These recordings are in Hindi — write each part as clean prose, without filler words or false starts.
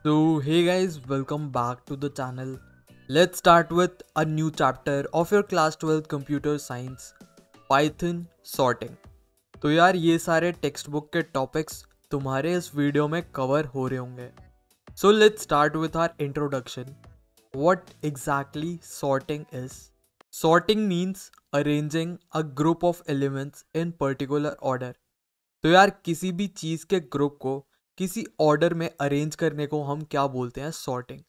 So, hey guys, welcome back to the channel. Let's start with a new chapter of your class 12 computer science, Python sorting. तो यार ये सारे टेक्स्ट बुक के टॉपिक्स तुम्हारे इस वीडियो में कवर हो रहे होंगे. So let's start with our introduction. What exactly sorting is? Sorting means arranging a group of elements in particular order. तो यार किसी भी चीज के ग्रुप को किसी ऑर्डर में अरेंज करने को हम क्या बोलते हैं? सॉर्टिंग.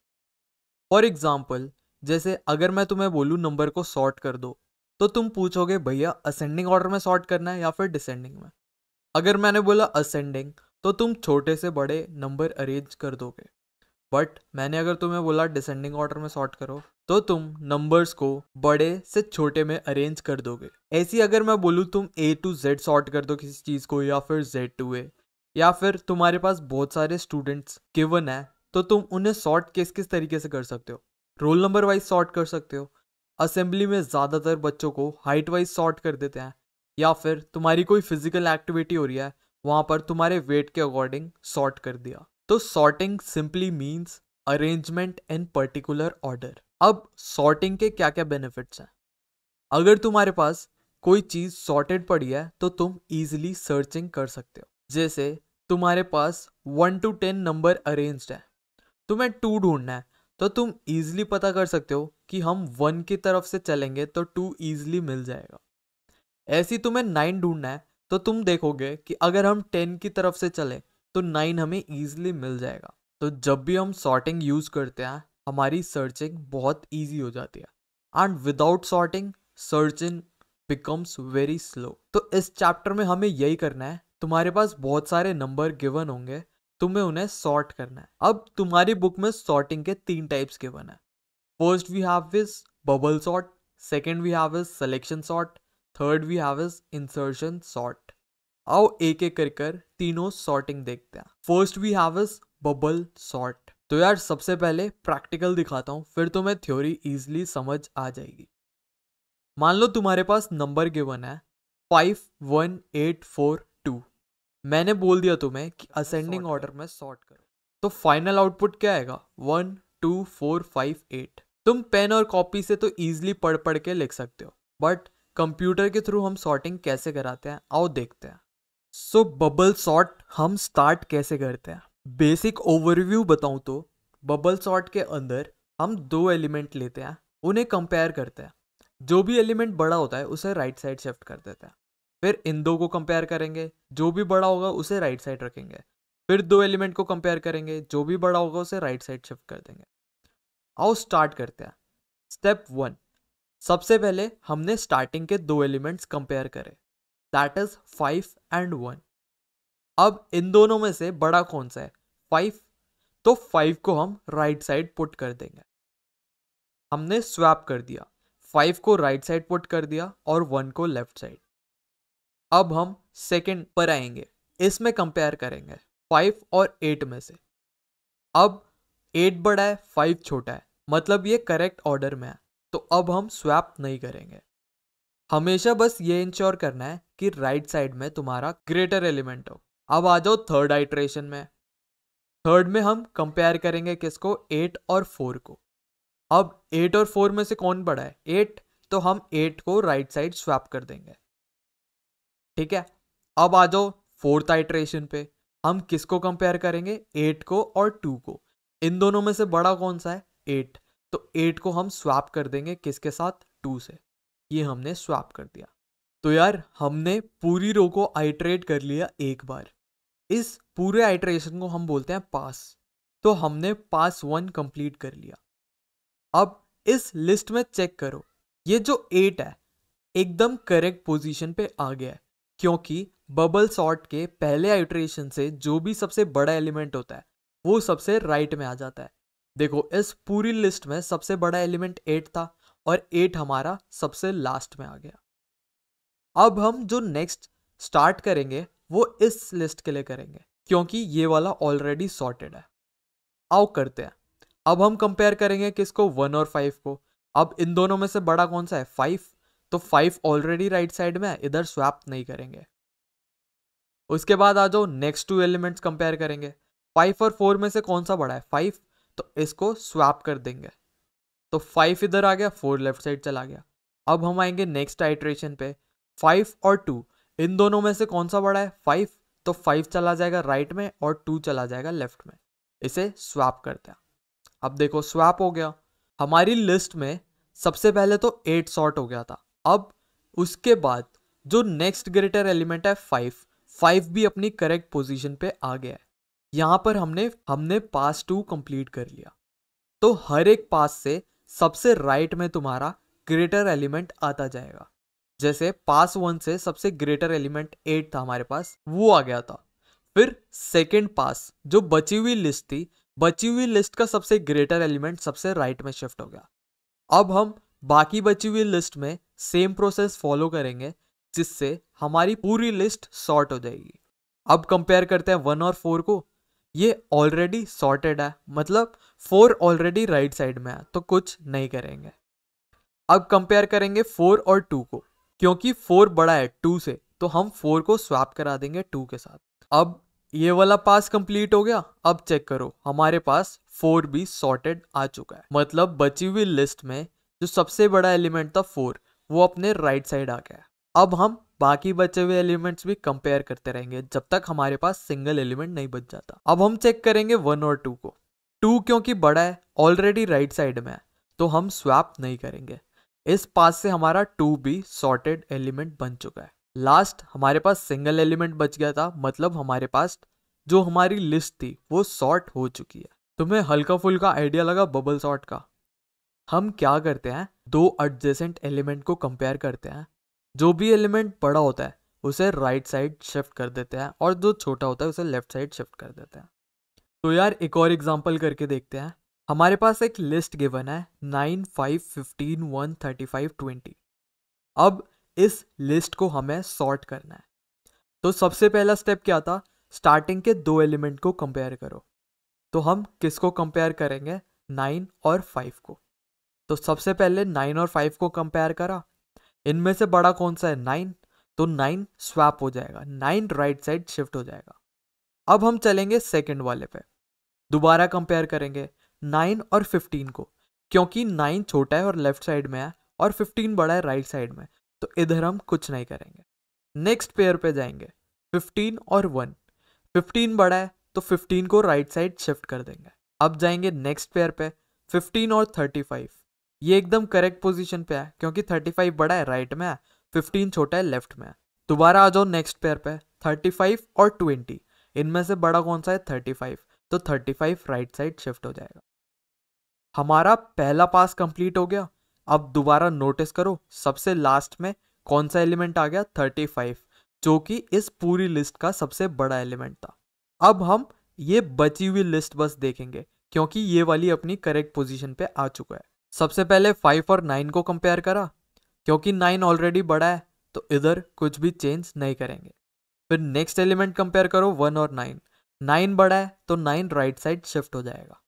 फॉर एग्जाम्पल, जैसे अगर मैं तुम्हें बोलूँ नंबर को सॉर्ट कर दो, तो तुम पूछोगे भैया असेंडिंग ऑर्डर में सॉर्ट करना है या फिर डिसेंडिंग में. अगर मैंने बोला असेंडिंग, तो तुम छोटे से बड़े नंबर अरेंज कर दोगे. बट मैंने अगर तुम्हें बोला डिसेंडिंग ऑर्डर में सॉर्ट करो, तो तुम नंबर्स को बड़े से छोटे में अरेंज कर दोगे. ऐसी अगर मैं बोलूँ तुम A to Z सॉर्ट कर दो किसी चीज को, या फिर Z to A, या फिर तुम्हारे पास बहुत सारे स्टूडेंट्स गिवन है, तो तुम उन्हें सॉर्ट किस किस तरीके से कर सकते हो? रोल नंबर वाइज सॉर्ट कर सकते हो. असेंबली में ज्यादातर बच्चों को हाइट वाइज सॉर्ट कर देते हैं. या फिर तुम्हारी कोई फिजिकल एक्टिविटी हो रही है, वहां पर तुम्हारे वेट के अकॉर्डिंग सॉर्ट कर दिया. तो सॉर्टिंग सिंपली मीन्स अरेंजमेंट इन पर्टिकुलर ऑर्डर. अब सॉर्टिंग के क्या क्या बेनिफिट्स हैं? अगर तुम्हारे पास कोई चीज सॉर्टेड पड़ी है, तो तुम इजीली सर्चिंग कर सकते हो. जैसे तुम्हारे पास 1 to 10 नंबर अरेंज्ड है, तुम्हें 2 ढूंढना है, तो तुम इजीली पता कर सकते हो कि हम 1 की तरफ से चलेंगे तो 2 इजीली मिल जाएगा. ऐसी तुम्हें 9 ढूंढना है, तो तुम देखोगे कि अगर हम 10 की तरफ से चले तो 9 हमें इजीली मिल जाएगा. तो जब भी हम सॉर्टिंग यूज करते हैं, हमारी सर्चिंग बहुत इजी हो जाती है. And without sorting searching becomes very slow. तो इस चैप्टर में हमें यही करना है. तुम्हारे पास बहुत सारे नंबर गिवन होंगे, तुम्हें उन्हें सॉर्ट करना है. अब तुम्हारी बुक में सॉर्टिंग के 3 टाइप्स गिवन है. First we have is bubble sort, second we have is selection sort, third we have is insertion sort. आओ एक एक कर तीनों सॉर्टिंग देखते हैं. First we have is bubble sort. तो यार सबसे पहले प्रैक्टिकल दिखाता हूं, फिर तुम्हें थ्योरी इजीली समझ आ जाएगी. मान लो तुम्हारे पास नंबर गिवन है 5 1 8 4 2. मैंने बोल दिया तुम्हें कि असेंडिंग ऑर्डर में सॉर्ट करो, तो फाइनल आउटपुट क्या आएगा? 1 2 4 5 8. तुम पेन और कॉपी से तो इजीली पढ़ पढ़ के लिख सकते हो, बट कंप्यूटर के थ्रू हम सॉर्टिंग कैसे कराते हैं, आओ देखते हैं. सो बबल सॉर्ट हम स्टार्ट कैसे करते हैं? बेसिक ओवरव्यू बताऊं तो बबल सॉर्ट के अंदर हम 2 एलिमेंट लेते हैं, उन्हें कंपेयर करते हैं. जो भी एलिमेंट बड़ा होता है उसे राइट साइड शिफ्ट कर देते हैं. फिर इन 2 को कंपेयर करेंगे, जो भी बड़ा होगा उसे राइट साइड रखेंगे. फिर 2 एलिमेंट को कंपेयर करेंगे, जो भी बड़ा होगा उसे राइट साइड शिफ्ट कर देंगे. आओ स्टार्ट करते हैं. स्टेप 1. सबसे पहले हमने स्टार्टिंग के 2 एलिमेंट्स कंपेयर करे, दैट इज 5 एंड 1. अब इन दोनों में से बड़ा कौन सा है? 5. तो 5 को हम राइट साइड पुट कर देंगे. हमने स्वैप कर दिया, 5 को राइट साइड पुट कर दिया और 1 को लेफ्ट साइड. अब हम सेकंड पर आएंगे, इसमें कंपेयर करेंगे 5 और 8 में से. अब 8 बड़ा है, 5 छोटा है, मतलब ये करेक्ट ऑर्डर में है, तो अब हम स्वैप नहीं करेंगे. हमेशा बस ये इंश्योर करना है कि राइट साइड में तुम्हारा ग्रेटर एलिमेंट हो. अब आ जाओ थर्ड आइट्रेशन में. थर्ड में हम कंपेयर करेंगे किसको? 8 और 4 को. अब 8 और 4 में से कौन बड़ा है? 8. तो हम 8 को राइट साइड स्वैप कर देंगे. ठीक है. अब आ जाओ फोर्थ आइट्रेशन पे. हम किसको कंपेयर करेंगे? 8 को और 2 को. इन दोनों में से बड़ा कौन सा है? 8. तो 8 को हम स्वैप कर देंगे किसके साथ? 2 से. ये हमने स्वैप कर दिया. तो यार हमने पूरी रो को आइट्रेट कर लिया एक बार. इस पूरे आइट्रेशन को हम बोलते हैं पास. तो हमने पास 1 कंप्लीट कर लिया. अब इस लिस्ट में चेक करो, ये जो 8 है एकदम करेक्ट पोजीशन पे आ गया है, क्योंकि बबल सॉर्ट के पहले आइट्रेशन से जो भी सबसे बड़ा एलिमेंट होता है वो सबसे राइट में आ जाता है. देखो इस पूरी लिस्ट में सबसे बड़ा एलिमेंट 8 था और 8 हमारा सबसे लास्ट में आ गया. अब हम जो नेक्स्ट स्टार्ट करेंगे वो इस लिस्ट के लिए करेंगे, क्योंकि ये वाला ऑलरेडी सॉर्टेड है. आओ करते हैं. अब हम कंपेयर करेंगे किसको? 1 और 5 को. अब इन दोनों में से बड़ा कौन सा है? 5. तो 5 ऑलरेडी राइट साइड में है, इधर स्वैप नहीं करेंगे. उसके बाद आ जाओ नेक्स्ट 2 एलिमेंट्स कंपेयर करेंगे. 5 और 4 में से कौन सा बड़ा है? 5, तो इसको स्वैप कर देंगे। तो 5 इधर आ गया, 4 लेफ्ट साइड चला गया। अब हम आएंगे नेक्स्ट आइट्रेशन पे, 5 और 2, इन दोनों में से कौन सा बड़ा है? 5, तो 5 चला जाएगा राइट में और 2 चला जाएगा लेफ्ट में। इसे स्वैप करते हैं। अब देखो स्वैप हो गया। हमारी लिस्ट में सबसे पहले तो 8 सॉर्ट हो गया था। अब उसके बाद जो नेक्स्ट ग्रेटर एलिमेंट है 5 भी अपनी करेक्ट पोजीशन पे आ गया है। यहाँ पर हमने पास 2 कंप्लीट कर लिया। तो हर एक पास से सबसे राइट में तुम्हारा ग्रेटर एलिमेंट आता जाएगा। जैसे पास 1 से सबसे ग्रेटर एलिमेंट 8 था हमारे पास, वो आ गया था। फिर सेकेंड पास जो बची हुई लिस्ट थी, बची हुई लिस्ट का सबसे ग्रेटर एलिमेंट सबसे राइट में शिफ्ट हो गया। अब हम बाकी बची हुई लिस्ट में सेम प्रोसेस फॉलो करेंगे, जिससे हमारी पूरी लिस्ट सॉर्ट हो जाएगी। अब कंपेयर करते हैं 1 और 4 को। ये ऑलरेडी सॉर्टेड है, मतलब 4 ऑलरेडी राइट साइड में है, तो कुछ नहीं करेंगे। अब कंपेयर करेंगे 4 और 2 को। क्योंकि 4 बड़ा है 2 से, तो हम 4 को स्वैप करा देंगे 2 के साथ। अब ये वाला पास कंप्लीट हो गया। अब चेक करो, हमारे पास 4 भी सॉर्टेड आ चुका है। मतलब बची हुई लिस्ट में जो सबसे बड़ा एलिमेंट था 4, वो अपने राइट साइड आ गया है। अब हम बाकी बचे हुए एलिमेंट्स भी कंपेयर करते रहेंगे जब तक हमारे पास सिंगल एलिमेंट नहीं बच जाता। अब हम चेक करेंगे 1 और 2 को। 2 क्योंकि बड़ा है, ऑलरेडी राइट साइड में है, तो हम स्वैप नहीं करेंगे। इस पास से हमारा 2 भी सॉर्टेड एलिमेंट बन चुका है। लास्ट हमारे पास सिंगल एलिमेंट बच गया था, मतलब हमारे पास जो हमारी लिस्ट थी वो सॉर्ट हो चुकी है। तुम्हें हल्का फुल्का आइडिया लगा बबल सॉर्ट का? हम क्या करते हैं, 2 एडजेसेंट एलिमेंट को कंपेयर करते हैं। जो भी एलिमेंट बड़ा होता है उसे राइट साइड शिफ्ट कर देते हैं और जो छोटा होता है उसे लेफ्ट साइड शिफ्ट कर देते हैं। तो यार एक और एग्जांपल करके देखते हैं। हमारे पास एक लिस्ट गिवन है 9, 5, 15, 1, 35, 20। अब इस लिस्ट को हमें सॉर्ट करना है। तो सबसे पहला स्टेप क्या था? स्टार्टिंग के 2 एलिमेंट को कंपेयर करो। तो हम किसको कंपेयर करेंगे? 9 और 5 को। तो सबसे पहले 9 और 5 को कंपेयर करा। इनमें से बड़ा कौन सा है? 9, तो 9 स्वैप हो जाएगा, 9 राइट साइड शिफ्ट हो जाएगा। अब हम चलेंगे सेकंड वाले पे, दोबारा कंपेयर करेंगे 9 और 15 को। क्योंकि 9 छोटा है और लेफ्ट साइड में है और 15 बड़ा है राइट साइड में, तो इधर हम कुछ नहीं करेंगे। नेक्स्ट पेयर पे जाएंगे, 15 और 1। 15 बड़ा है तो 15 को राइट साइड शिफ्ट कर देंगे। अब जाएंगे नेक्स्ट पेयर पे, 15 और 35। ये एकदम करेक्ट पोजीशन पे है क्योंकि 35 बड़ा है राइट में है, 15 छोटा है लेफ्ट में है। दोबारा आ जाओ नेक्स्ट पेयर पे, 35 और 20। इनमें से बड़ा कौन सा है? 35, तो 35 राइट साइड शिफ्ट हो जाएगा। हमारा पहला पास कंप्लीट हो गया। अब दोबारा नोटिस करो, सबसे लास्ट में कौन सा एलिमेंट आ गया? 35, जो कि इस पूरी लिस्ट का सबसे बड़ा एलिमेंट था। अब हम ये बची हुई लिस्ट बस देखेंगे क्योंकि ये वाली अपनी करेक्ट पोजीशन पे आ चुका है। सबसे पहले 5 और 9 को कंपेयर करा। क्योंकि 9 ऑलरेडी बड़ा है तो इधर कुछ भी चेंज नहीं करेंगे। फिर नेक्स्ट एलिमेंट कंपेयर करो 1 और 9। 9 बड़ा है तो 9 राइट साइड शिफ्ट हो जाएगा।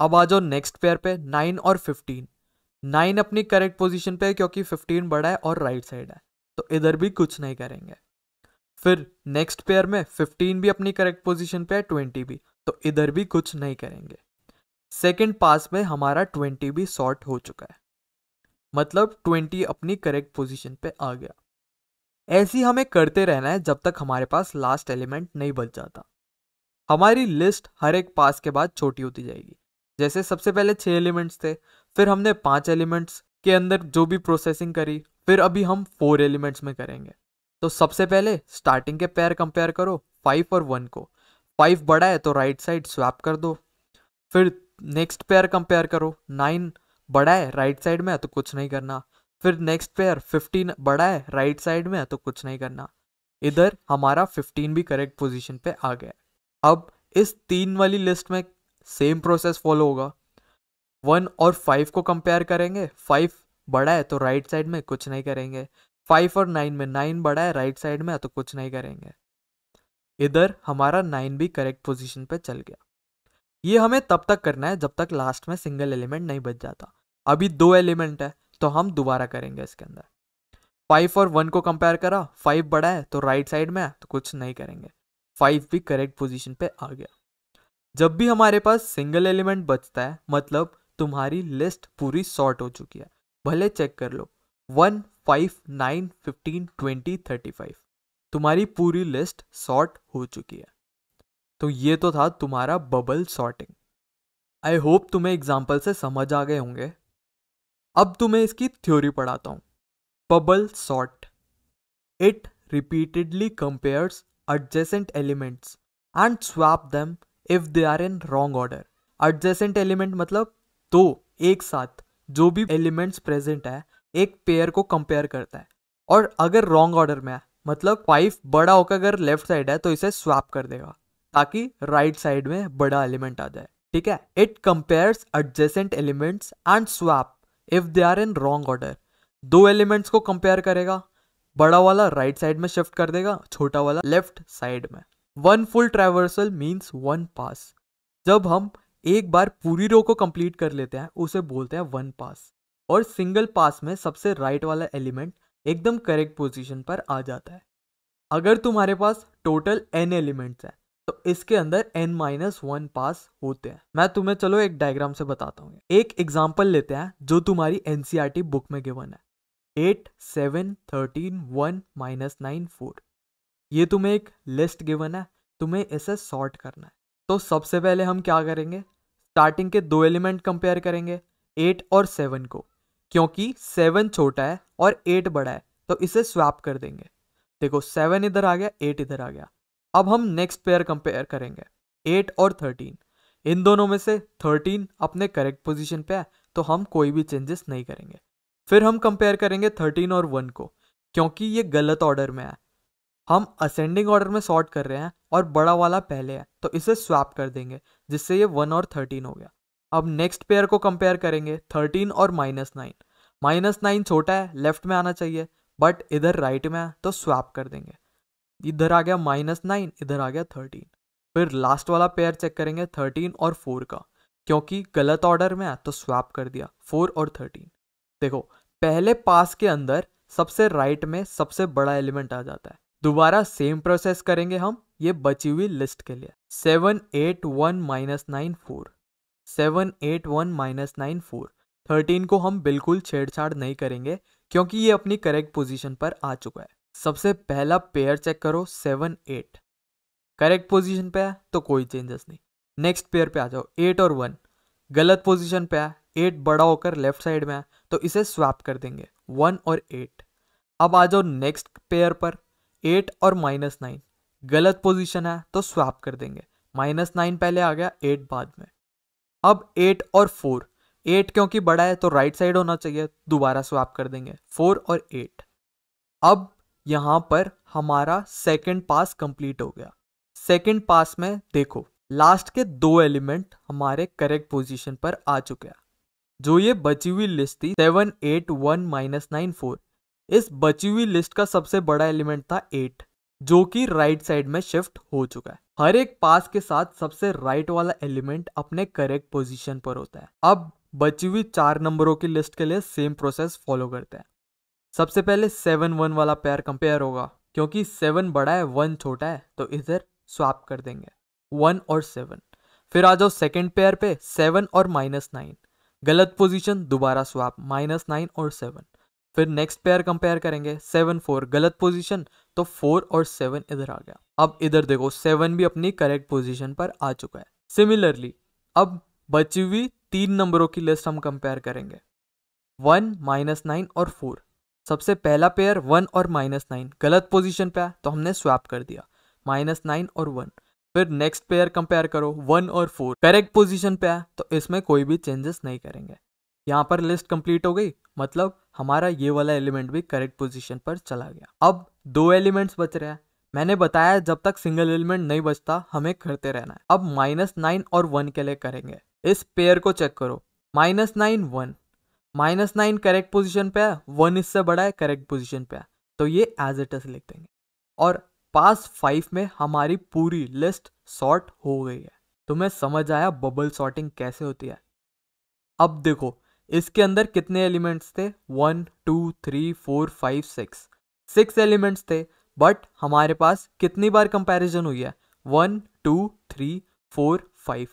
अब आ जाओ नेक्स्ट पेयर पे, 9 और 15। 9 अपनी करेक्ट पोजीशन पे है क्योंकि 15 बड़ा है और राइट साइड है, तो इधर भी कुछ नहीं करेंगे। फिर नेक्स्ट पेयर में 15 भी अपनी करेक्ट पोजीशन पे है, 20 भी, तो इधर भी कुछ नहीं करेंगे। सेकंड पास में हमारा 20 भी सॉर्ट हो चुका है, मतलब 20 अपनी करेक्ट पोजीशन पे आ गया। ऐसे ही हमें करते रहना है जब तक हमारे पास लास्ट एलिमेंट नहीं बच जाता। हमारी लिस्ट हर एक पास के बाद छोटी होती जाएगी। जैसे सबसे पहले 6 एलिमेंट्स थे, फिर हमने 5 एलिमेंट्स के अंदर जो भी प्रोसेसिंग करी, फिर अभी हम 4 एलिमेंट्स में करेंगे। तो सबसे पहले स्टार्टिंग के पेयर कंपेयर करो 5 और 1 को। 5 बड़ा है तो राइट साइड स्वैप कर दो। फिर नेक्स्ट पेयर कंपेयर करो, 9 बड़ा है राइट साइड में है तो कुछ नहीं करना। फिर नेक्स्ट पेयर 15 बड़ा है राइट साइड में है तो कुछ नहीं करना। इधर हमारा 15 भी करेक्ट पोजीशन पे आ गया। अब इस 3 वाली लिस्ट में सेम प्रोसेस फॉलो होगा। 1 और 5 को कंपेयर करेंगे, 5 बड़ा है तो राइट साइड में कुछ नहीं करेंगे। 5 और 9 में 9 बड़ा है राइट साइड में है तो कुछ नहीं करेंगे। इधर हमारा 9 भी करेक्ट पोजीशन पे चल गया। ये हमें तब तक करना है जब तक लास्ट में सिंगल एलिमेंट नहीं बच जाता। अभी 2 एलिमेंट है तो हम दोबारा करेंगे इसके अंदर। 5 और 1 को कंपेयर करा, 5 बड़ा है तो राइट साइड में है तो कुछ नहीं करेंगे। 5 भी करेक्ट पोजीशन पे आ गया। जब भी हमारे पास सिंगल एलिमेंट बचता है मतलब तुम्हारी लिस्ट पूरी सॉर्ट हो चुकी है। भले चेक कर लो 1, 5, 9, 15, 20, 35 तुम्हारी पूरी लिस्ट सॉर्ट हो चुकी है। तो ये तो था तुम्हारा बबल सॉर्टिंग। आई होप तुम्हें एग्जाम्पल से समझ आ गए होंगे। अब तुम्हें इसकी थ्योरी पढ़ाता हूँ। Bubble sort, it repeatedly compares adjacent elements and swap them if they are in wrong order। adjacent element मतलब दो एक साथ जो भी एलिमेंट्स प्रेजेंट है एक पेयर को कंपेयर करता है, और अगर रॉन्ग ऑर्डर में है मतलब 5 बड़ा होकर अगर लेफ्ट साइड है तो इसे स्वैप कर देगा ताकि राइट साइड में बड़ा एलिमेंट आ जाए। ठीक है, it compares adjacent elements and swap if they are in wrong order। दो एलिमेंट्स को कंपेयर करेगा, बड़ा वाला राइट साइड में शिफ्ट कर देगा, छोटा वाला लेफ्ट साइड में। One full traversal means one pass. जब हम एक बार पूरी रो को कंप्लीट कर लेते हैं उसे बोलते हैं वन पास, और सिंगल पास में सबसे राइट वाला एलिमेंट एकदम करेक्ट पोजीशन पर आ जाता है। अगर तुम्हारे पास टोटल n एलिमेंट्स हैं तो इसके अंदर n-1 पास होते हैं। मैं तुम्हें चलो एक डायग्राम से बताता हूँ। एक एग्जांपल लेते हैं जो तुम्हारी एनसीईआरटी बुक में गिवन है। 8, 7, 13, 1, -9, 4। ये तुम्हें एक लिस्ट गिवन है, तुम्हें इसे सॉर्ट करना है। तो सबसे पहले हम क्या करेंगे, स्टार्टिंग के दो एलिमेंट कंपेयर करेंगे 8 और 7 को, क्योंकि 7 छोटा है और 8 बड़ा है तो इसे स्वैप कर देंगे। देखो 7 इधर आ गया, 8 इधर आ गया। अब हम नेक्स्ट पेयर कंपेयर करेंगे 8 और 13। इन दोनों में से 13 अपने करेक्ट पोजीशन पे है तो हम कोई भी चेंजेस नहीं करेंगे। फिर हम कंपेयर करेंगे 13 और 1 को, क्योंकि ये गलत ऑर्डर में है, हम असेंडिंग ऑर्डर में सॉर्ट कर रहे हैं और बड़ा वाला पहले है तो इसे स्वैप कर देंगे जिससे ये 1 और 13 हो गया। अब नेक्स्ट पेयर को कंपेयर करेंगे 13 और -9। -9 छोटा है, लेफ्ट में आना चाहिए बट इधर राइट में है तो स्वैप कर देंगे। इधर आ गया -9, इधर आ गया 13। फिर लास्ट वाला पेयर चेक करेंगे 13 और 4 का, क्योंकि गलत ऑर्डर में है तो स्वैप कर दिया 4 और 13। देखो पहले पास के अंदर सबसे राइट में सबसे बड़ा एलिमेंट आ जाता है। दोबारा सेम प्रोसेस करेंगे हम ये बची हुई लिस्ट के लिए। 7, 8, 1, -9, 4। 7, 8, 1, -9, 4। 13 को हम बिल्कुल छेड़छाड़ नहीं करेंगे क्योंकि ये अपनी करेक्ट पोजीशन पर आ चुका है। सबसे पहला पेयर चेक करो 7, 8 करेक्ट पोजीशन पे है तो कोई चेंजेस नहीं। नेक्स्ट पेयर पे आ जाओ 8 और 1 गलत पोजीशन पे है, 8 बड़ा होकर लेफ्ट साइड में है तो इसे स्वैप कर देंगे 1 और 8। अब आ जाओ नेक्स्ट पेयर पर 8 और -9 गलत पोजीशन है तो स्वैप कर देंगे, -9 पहले आ गया 8 बाद में। अब 8 और 4, 8 क्योंकि बड़ा है तो राइट साइड होना चाहिए, दोबारा स्वैप कर देंगे 4 और 8। अब यहां पर हमारा सेकंड पास कंप्लीट हो गया। सेकंड पास में देखो लास्ट के दो एलिमेंट हमारे करेक्ट पोजीशन पर आ चुके हैं। जो ये बची हुई लिस्ट थी 7, 8, 1, -9, 4, इस बची हुई लिस्ट का सबसे बड़ा एलिमेंट था 8 जो कि राइट साइड में शिफ्ट हो चुका है। हर एक पास के साथ सबसे राइट वाला एलिमेंट अपने करेक्ट पोजीशन पर होता है। अब बची हुई 4 नंबरों की लिस्ट के लिए सेम प्रोसेस फॉलो करते हैं। सबसे पहले 7, 1 वाला पेयर कंपेयर होगा, क्योंकि 7 बड़ा है 1 छोटा है तो इधर स्वैप कर देंगे 1 और 7। फिर आ जाओ सेकंड पेयर पे 7 और -9 गलत पोजीशन, दोबारा स्वैप -9 और 7। फिर नेक्स्ट पेयर कंपेयर करेंगे 7, 4 गलत पोजीशन तो 4 और 7 इधर आ गया। अब इधर देखो 7 भी अपनी करेक्ट पोजीशन पर आ चुका है। सिमिलरली अब बची हुई 3 नंबरों की लिस्ट हम कंपेयर करेंगे 1, -9 और 4। सबसे पहला पेयर 1 और -9 गलत पोजीशन पे है तो हमने स्वैप कर दिया -9 और 1। फिर नेक्स्ट पेयर कंपेयर करो 1 और 4 करेक्ट पोजीशन पे है तो इसमें कोई भी चेंजेस नहीं करेंगे। यहाँ पर लिस्ट कंप्लीट हो गई, मतलब हमारा ये वाला एलिमेंट भी करेक्ट पोजीशन पर चला गया। अब दो एलिमेंट्स बच रहे हैं। मैंने बताया जब तक सिंगल एलिमेंट नहीं बचता हमें करते रहना है। अब -9 और 1 के लिए करेंगे। इस पेयर को चेक करो -9, 1। -9 करेक्ट पोजीशन पे है, 1 इससे बड़ा है करेक्ट पोजीशन पे है तो ये एज इट इज लिख देंगे। और पास 5 में हमारी पूरी लिस्ट सॉर्ट हो गई है। तुम्हें समझ आया बबल सॉर्टिंग कैसे होती है? अब देखो इसके अंदर कितने एलिमेंट्स थे 1, 2, 3, 4, 5, 6 एलिमेंट्स थे, बट हमारे पास कितनी बार कंपैरिजन हुई है 1 2 3 4 5,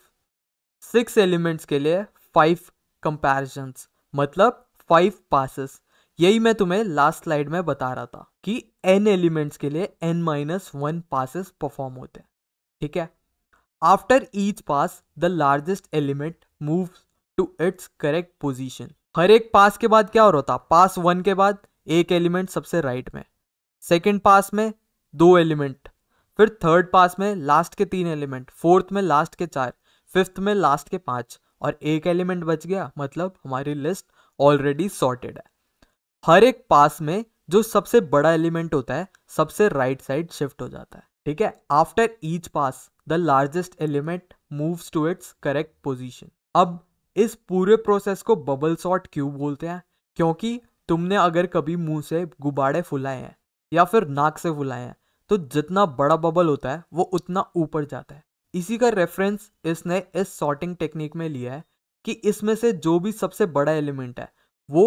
6 एलिमेंट्स के लिए 5 कंपैरिजंस, मतलब 5 पासेस। यही मैं तुम्हें लास्ट स्लाइड में बता रहा था कि n एलिमेंट्स के लिए n-1 पासेस परफॉर्म होते हैं, ठीक है। After each pass the largest element moves to its correct position. हर एक पास के बाद क्या हो रहा था, पास 1 के बाद एक एलिमेंट सबसे राइट में, सेकंड पास में 2 एलिमेंट, फिर थर्ड पास में लास्ट के 3 एलिमेंट, फोर्थ में लास्ट के 4, फिफ्थ में लास्ट के 5, और एक एलिमेंट बच गया, मतलब हमारी लिस्ट ऑलरेडी सॉर्टेड है। हर एक पास में जो सबसे बड़ा एलिमेंट होता है सबसे राइट साइड शिफ्ट हो जाता है, ठीक है। After each pass the largest element moves to its correct position. अब इस पूरे प्रोसेस को बबल सॉर्ट क्यों बोलते हैं, क्योंकि तुमने अगर कभी मुंह से गुब्बारे फुलाए हैं या फिर नाक से फुलाए हैं तो जितना बड़ा बबल होता है वो उतना ऊपर जाता है। इसी का रेफरेंस इसने इस सॉर्टिंग टेक्निक में लिया है कि इसमें से जो भी सबसे बड़ा एलिमेंट है वो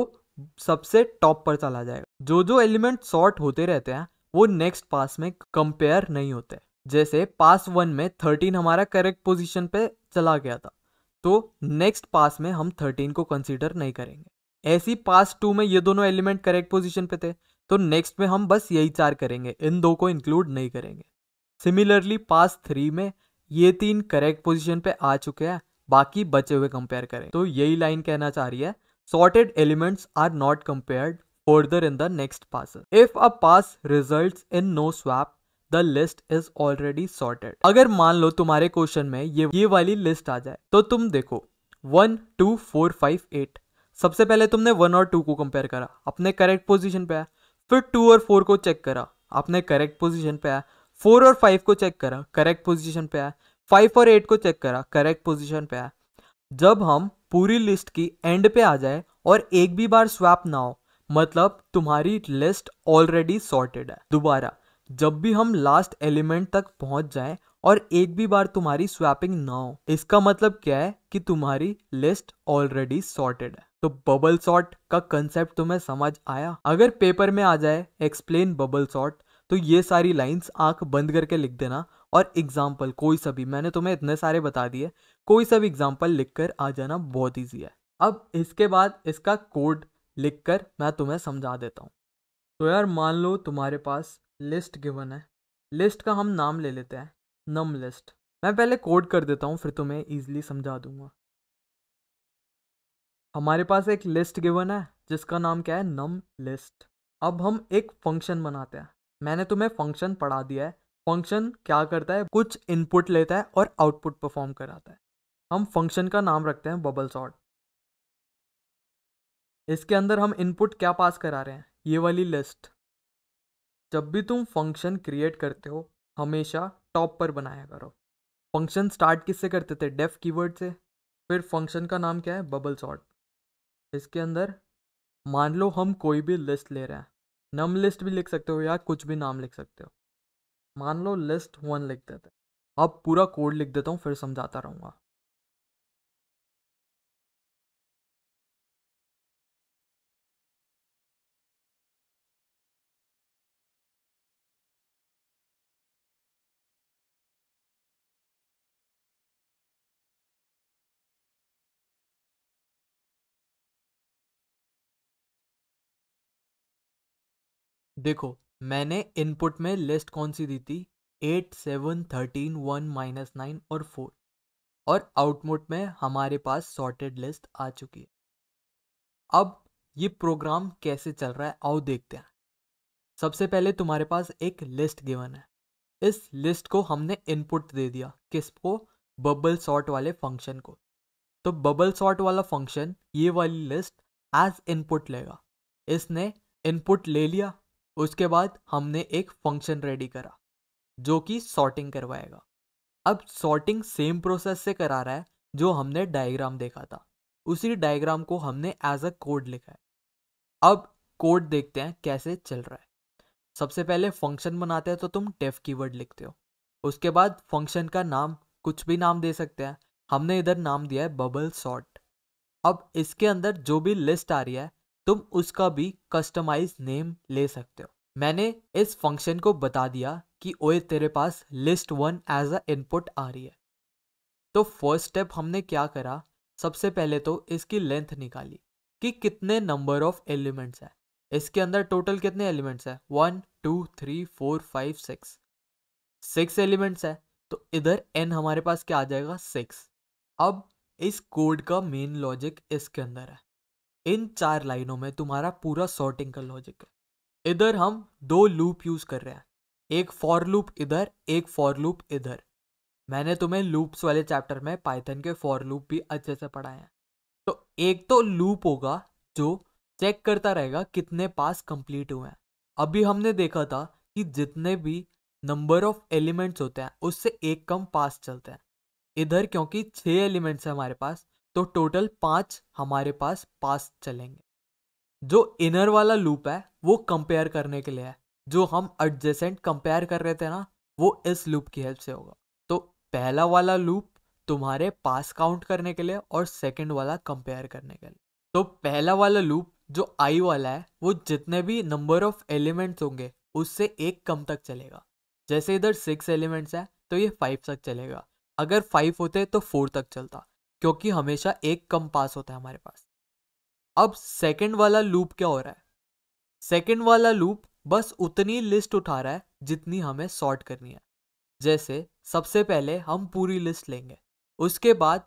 सबसे टॉप पर चला जाएगा। जो एलिमेंट सॉर्ट होते रहते हैं वो नेक्स्ट पास में कंपेयर नहीं होते। जैसे पास 1 में 13 हमारा करेक्ट पोजीशन पे चला गया था, तो नेक्स्ट पास में हम 13 को कंसीडर नहीं करेंगे। ऐसी पास 2 में ये दोनों एलिमेंट करेक्ट पोजीशन पे थे, तो नेक्स्ट में हम बस यही 4 करेंगे, इन 2 को इंक्लूड नहीं करेंगे। सिमिलरली पास 3 में ये 3 करेक्ट पोजीशन पे आ चुके हैं, बाकी बचे हुए कंपेयर करें। तो यही लाइन कहना चाह रही है, sorted elements are not compared further in the next passes. If a pass results in no swap, the list is already sorted. अगर मान लो तुम्हारे क्वेश्चन में ये वाली लिस्ट आ जाए तो तुम देखो 1 2 4 5 8, सबसे पहले तुमने 1 और 2 को कंपेयर करा, अपने करेक्ट पोजीशन पे आया, फिर 2 और 4 को चेक करा, अपने करेक्ट पोजीशन पे आया, 4 और 5 को चेक करा, करेक्ट पोजीशन पे आया, 5 और 8 को चेक करा, करेक्ट पोजीशन पे आया। जब हम पूरी लिस्ट की एंड पे आ जाए और एक भी बार स्वैप ना हो, मतलब तुम्हारी लिस्ट ऑलरेडी सॉर्टेड है। दोबारा जब भी हम लास्ट एलिमेंट तक पहुंच जाएं और एक भी बार तुम्हारी स्वैपिंग ना हो, इसका मतलब क्या है कि तुम्हारी लिस्ट ऑलरेडी सॉर्टेड है। तो बबल सॉर्ट का कंसेप्ट तुम्हें समझ आया? अगर पेपर में आ जाए एक्सप्लेन बबल सॉर्ट, तो ये सारी लाइंस आंख बंद करके लिख देना, और एग्जाम्पल कोई सा भी, मैंने तुम्हें इतने सारे बता दिए, कोई सा भी एग्जाम्पल लिखकर आ जाना, बहुत ईजी है। अब इसके बाद इसका कोड लिखकर मैं तुम्हें समझा देता हूँ। तो यार मान लो तुम्हारे पास लिस्ट गिवन है, लिस्ट का हम नाम ले लेते हैं नम लिस्ट। मैं पहले कोड कर देता हूँ फिर तुम्हें ईजिली समझा दूंगा। हमारे पास एक लिस्ट गिवन है जिसका नाम क्या है, नम लिस्ट। अब हम एक फंक्शन बनाते हैं। मैंने तुम्हें फंक्शन पढ़ा दिया है। फंक्शन क्या करता है, कुछ इनपुट लेता है और आउटपुट परफॉर्म कराता है। हम फंक्शन का नाम रखते हैं बबल सॉर्ट। इसके अंदर हम इनपुट क्या पास करा रहे हैं, ये वाली लिस्ट। जब भी तुम फंक्शन क्रिएट करते हो हमेशा टॉप पर बनाया करो। फंक्शन स्टार्ट किससे करते थे, डेफ कीवर्ड से। फिर फंक्शन का नाम क्या है, बबल सॉर्ट। इसके अंदर मान लो हम कोई भी लिस्ट ले रहे हैं, नम लिस्ट भी लिख सकते हो या कुछ भी नाम लिख सकते हो। मान लो लिस्ट 1 लिख देते हैं। अब पूरा कोड लिख देता हूँ फिर समझाता रहूँगा। देखो मैंने इनपुट में लिस्ट कौन सी दी थी, 8 7 13 1 -9 और 4, और आउटपुट में हमारे पास सॉर्टेड लिस्ट आ चुकी है। अब ये प्रोग्राम कैसे चल रहा है आओ देखते हैं। सबसे पहले तुम्हारे पास एक लिस्ट गिवन है, इस लिस्ट को हमने इनपुट दे दिया, किसको, बबल सॉर्ट वाले फंक्शन को। तो बबल सॉर्ट वाला फंक्शन ये वाली लिस्ट एज इनपुट लेगा। इसने इनपुट ले लिया, उसके बाद हमने एक फंक्शन रेडी करा जो कि सॉर्टिंग करवाएगा। अब सॉर्टिंग सेम प्रोसेस से करा रहा है जो हमने डायग्राम देखा था, उसी डायग्राम को हमने एज अ कोड लिखा है। अब कोड देखते हैं कैसे चल रहा है। सबसे पहले फंक्शन बनाते हैं तो तुम डेफ कीवर्ड लिखते हो, उसके बाद फंक्शन का नाम कुछ भी नाम दे सकते हैं। हमने इधर नाम दिया है बबल सॉर्ट। अब इसके अंदर जो भी लिस्ट आ रही है तुम उसका भी कस्टमाइज नेम ले सकते हो। मैंने इस फंक्शन को बता दिया कि ओए तेरे पास लिस्ट 1 एज अ इनपुट आ रही है। तो फर्स्ट स्टेप हमने क्या करा, सबसे पहले तो इसकी लेंथ निकाली कि कितने नंबर ऑफ एलिमेंट्स है। इसके अंदर टोटल कितने एलिमेंट्स है, 1 2 3 4 5 6 एलिमेंट्स है। तो इधर n हमारे पास क्या आ जाएगा, 6। अब इस कोड का मेन लॉजिक इसके अंदर है। इन 4 लाइनों में तुम्हारा पूरा सॉर्टिंग का लॉजिक है। इधर हम 2 लूप यूज कर रहे हैं, एक फॉर लूप इधर, एक फॉर लूप इधर। मैंने तुम्हें लूप्स वाले चैप्टर में पाइथन के फॉर लूप भी अच्छे से पढ़ाए हैं। तो एक तो लूप होगा जो चेक करता रहेगा कितने पास कंप्लीट हुए हैं। अभी हमने देखा था कि जितने भी नंबर ऑफ एलिमेंट्स होते हैं उससे एक कम पास चलते हैं। इधर क्योंकि 6 एलिमेंट्स है हमारे पास, तो टोटल 5 हमारे पास चलेंगे। जो इनर वाला लूप है वो कंपेयर करने के लिए है। जो हम एडजेसेंट कंपेयर कर रहे थे ना, वो इस लूप की हेल्प से होगा। तो पहला वाला लूप तुम्हारे पास काउंट करने के लिए और सेकंड वाला कंपेयर करने के लिए। तो पहला वाला लूप जो आई वाला है वो जितने भी नंबर ऑफ एलिमेंट्स होंगे उससे एक कम तक चलेगा। जैसे इधर 6 एलिमेंट्स है तो ये 5 तक चलेगा। अगर 5 होते तो 4 तक चलता, क्योंकि हमेशा एक कम पास होता है हमारे पास। अब सेकंड वाला लूप क्या हो रहा है, सेकंड वाला लूप बस उतनी लिस्ट उठा रहा है जितनी हमें सॉर्ट करनी है। जैसे सबसे पहले हम पूरी लिस्ट लेंगे, उसके बाद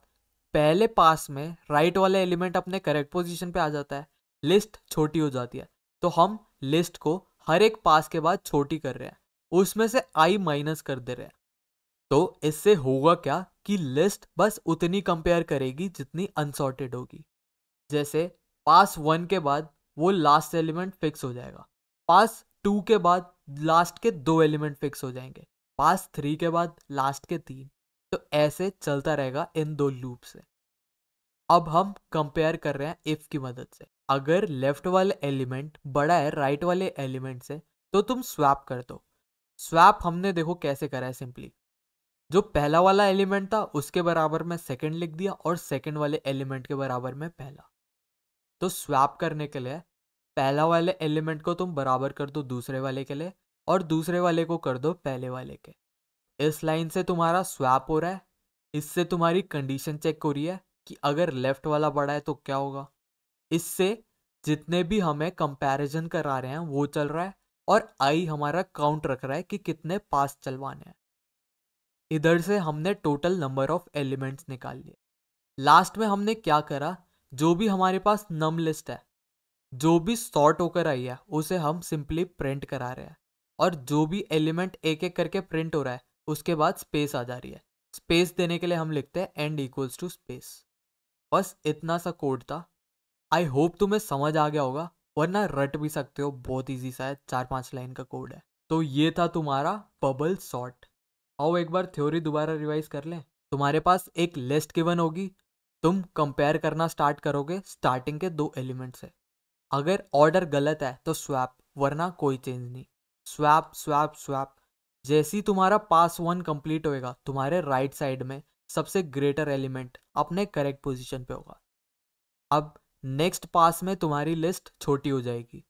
पहले पास में राइट वाला एलिमेंट अपने करेक्ट पोजीशन पे आ जाता है, लिस्ट छोटी हो जाती है। तो हम लिस्ट को हर एक पास के बाद छोटी कर रहे हैं, उसमें से आई माइनस कर दे रहे हैं। तो इससे होगा क्या कि लिस्ट बस उतनी कंपेयर करेगी जितनी अनसॉर्टेड होगी। जैसे पास 1 के बाद वो लास्ट एलिमेंट फिक्स हो जाएगा, पास 2 के बाद लास्ट के 2 एलिमेंट फिक्स हो जाएंगे, पास 3 के बाद लास्ट के 3। तो ऐसे चलता रहेगा इन 2 लूप से। अब हम कंपेयर कर रहे हैं इफ की मदद से। अगर लेफ्ट वाले एलिमेंट बड़ा है राइट वाले एलिमेंट से तो तुम स्वैप कर दो। स्वैप हमने देखो कैसे करा है, सिंपली जो पहला वाला एलिमेंट था उसके बराबर में सेकंड लिख दिया और सेकंड वाले एलिमेंट के बराबर में पहला। तो स्वैप करने के लिए पहला वाले एलिमेंट को तुम बराबर कर दो दूसरे वाले के लिए और दूसरे वाले को कर दो पहले वाले के। इस लाइन से तुम्हारा स्वैप हो रहा है, इससे तुम्हारी कंडीशन चेक हो रही है कि अगर लेफ्ट वाला बड़ा है तो क्या होगा। इससे जितने भी हमें कंपैरिजन करा रहे हैं वो चल रहा है और आई हमारा काउंट रख रहा है कि कितने पास चलवाने हैं। इधर से हमने टोटल नंबर ऑफ एलिमेंट्स निकाल लिए। लास्ट में हमने क्या करा, जो भी हमारे पास नम लिस्ट है, जो भी सॉर्ट होकर आई है उसे हम सिंपली प्रिंट करा रहे हैं। और जो भी एलिमेंट एक एक करके प्रिंट हो रहा है उसके बाद स्पेस आ जा रही है। स्पेस देने के लिए हम लिखते हैं एंड इक्वल्स टू स्पेस। बस इतना सा कोड था। आई होप तुम्हें समझ आ गया होगा, वरना रट भी सकते हो, बहुत इजी सा है, 4-5 लाइन का कोड है। तो ये था तुम्हारा बबल सॉर्ट। आओ एक बार थ्योरी दोबारा रिवाइज कर लें। तुम्हारे पास एक लिस्ट गिवन होगी, तुम कंपेयर करना स्टार्ट करोगे स्टार्टिंग के 2 एलिमेंट से। अगर ऑर्डर गलत है तो स्वैप, वरना कोई चेंज नहीं। Swap swap swap. जैसे ही तुम्हारा पास 1 कंप्लीट होएगा तुम्हारे राइट साइड में सबसे ग्रेटर एलिमेंट अपने करेक्ट पोजीशन पे होगा। अब नेक्स्ट पास में तुम्हारी लिस्ट छोटी हो जाएगी।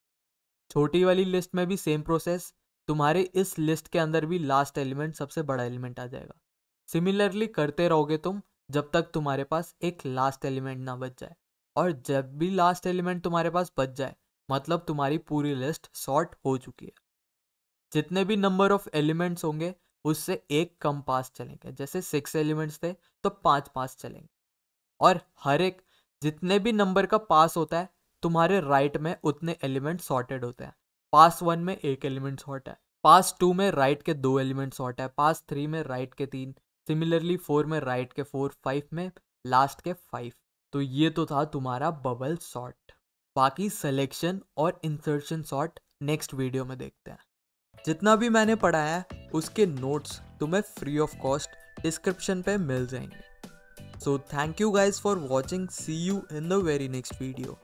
छोटी वाली लिस्ट में भी सेम प्रोसेस, तुम्हारे इस लिस्ट के अंदर भी लास्ट एलिमेंट सबसे बड़ा एलिमेंट आ जाएगा। सिमिलरली करते रहोगे तुम जब तक तुम्हारे पास एक लास्ट एलिमेंट ना बच जाए। और जब भी लास्ट एलिमेंट तुम्हारे पास बच जाए मतलब तुम्हारी पूरी लिस्ट सॉर्ट हो चुकी है। जितने भी नंबर ऑफ एलिमेंट्स होंगे उससे एक कम पास चलेंगे। जैसे 6 एलिमेंट्स थे तो 5 पास चलेंगे। और हर एक जितने भी नंबर का पास होता है तुम्हारे राइट में उतने एलिमेंट सॉर्टेड होते हैं। पास 1 में एक एलिमेंट सॉर्ट है, पास 2 में राइट के 2 एलिमेंट सॉर्ट है, पास 3 में राइट के 3, सिमिलरली 4 में राइट के 4, 5 में लास्ट के 5। तो ये तो था तुम्हारा बबल सॉर्ट। बाकी सिलेक्शन और इंसर्शन सॉर्ट नेक्स्ट वीडियो में देखते हैं। जितना भी मैंने पढ़ाया है उसके नोट्स तुम्हें फ्री ऑफ कॉस्ट डिस्क्रिप्शन पे मिल जाएंगे। So thank you guys for watching. See you in the very next video.